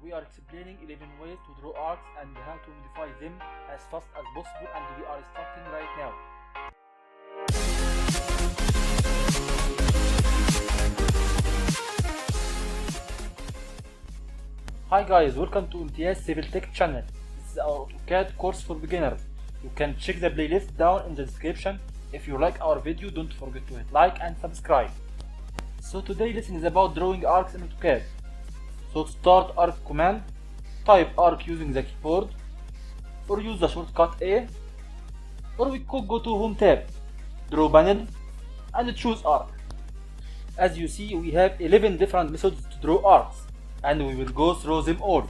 We are explaining 11 ways to draw arcs and how to modify them as fast as possible, and we are starting right now. Hi guys, welcome to MTS Civil Tech channel. This is our AutoCAD course for beginners. You can check the playlist down in the description. If you like our video, don't forget to hit like and subscribe. So today's lesson is about drawing arcs in AutoCAD. So to start arc command, type arc using the keyboard, or use the shortcut A, or we could go to Home tab, Draw panel, and choose arc. As you see, we have 11 different methods to draw arcs, and we will go through them all.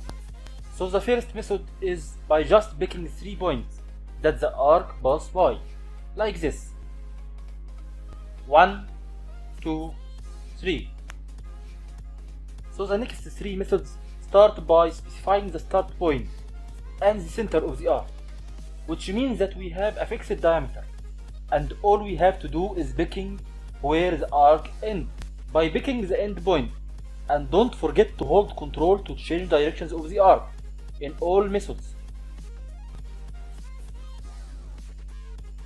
So the first method is by just picking 3 points that the arc passes by, like this: 1, 2, 3. So the next 3 methods start by specifying the start point and the center of the arc, which means that we have a fixed diameter, and all we have to do is picking where the arc ends by picking the end point. And don't forget to hold Control to change directions of the arc in all methods,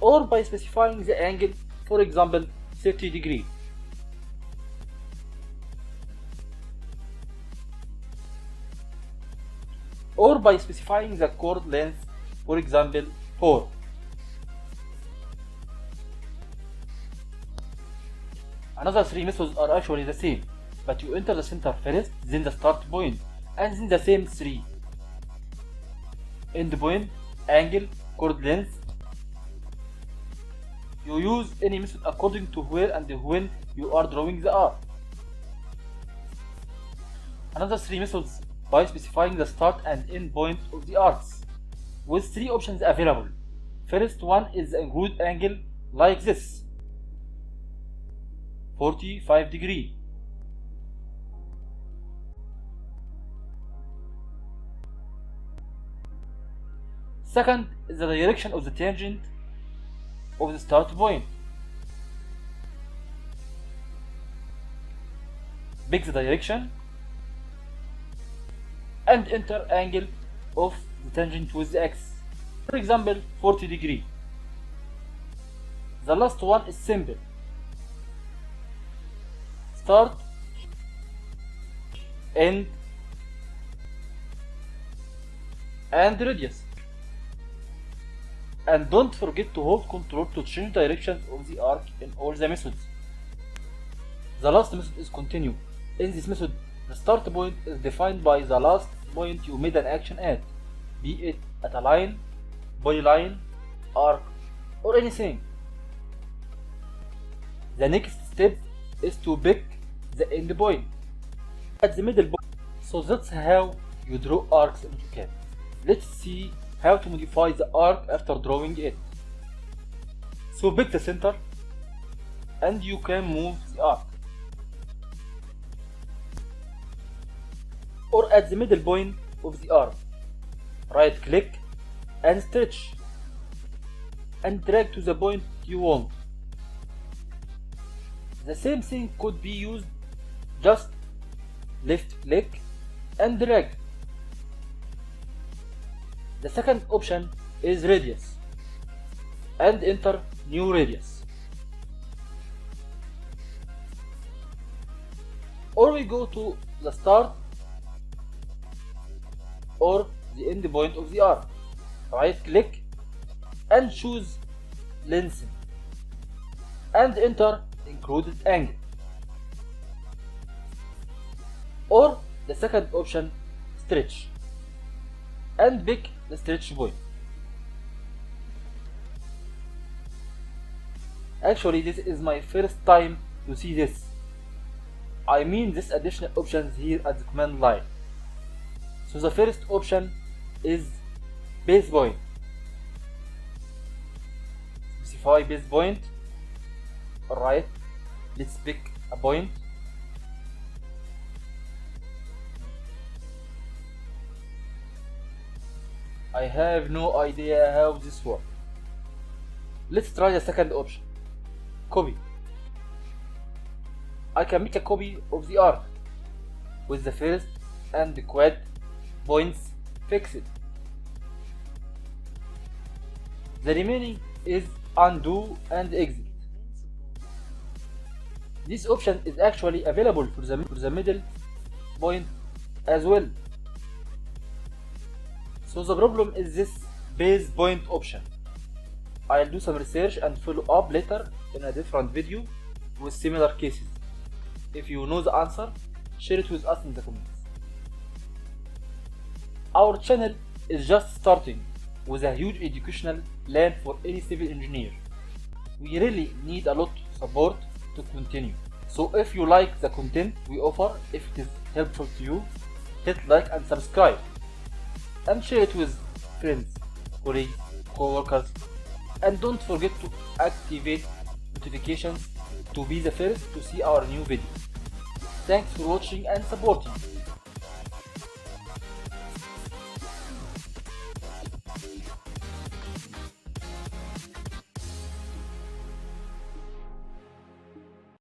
or by specifying the angle, for example 30 degrees. Or by specifying the chord length, for example 4. Another 3 methods are actually the same, but you enter the center first, then the start point, and then the same 3: end point, angle, chord length. You use any method according to where and when you are drawing the arc. Another 3 methods by specifying the start and end point of the arcs, with 3 options available. First one is the include angle, like this, 45 degrees. Second is the direction of the tangent of the start point. Pick the direction and enter angle of the tangent with the x, for example 40 degrees. The last one is simple: start, end, and radius. And don't forget to hold Control to change directions of the arc in all the methods. The last method is continue. In this method, the start point is defined by the last point you made an action at, be it at a line, polyline, arc, or anything. The next step is to pick the end point at the middle point. So that's how you draw arcs in AutoCAD. Let's see how to modify the arc after drawing it. So pick the center and you can move the arc, or at the middle point of the arc, right click and stretch and drag to the point you want. The same thing could be used, just left click and drag. The second option is radius, and enter new radius. Or we go to the start or the end point of the arc, right click and choose lengthen and enter included angle. Or the second option, stretch, and pick the stretch point. Actually, this is my first time to see this. I mean this additional options here at the command line. So the first option is base point. Specify base point. Alright, let's pick a point. I have no idea how this works. Let's try the second option, copy. I can make a copy of the arc with the first and the quad points fixed. The remaining is undo and exit. This option is actually available for the middle point as well. So the problem is this base point option. I'll do some research and follow up later in a different video with similar cases. If you know the answer, share it with us in the comments. Our channel is just starting with a huge educational plan for any civil engineer. We really need a lot of support to continue. So if you like the content we offer, if it is helpful to you, hit like and subscribe. And share it with friends, colleagues, co-workers. And don't forget to activate notifications to be the first to see our new videos. Thanks for watching and supporting.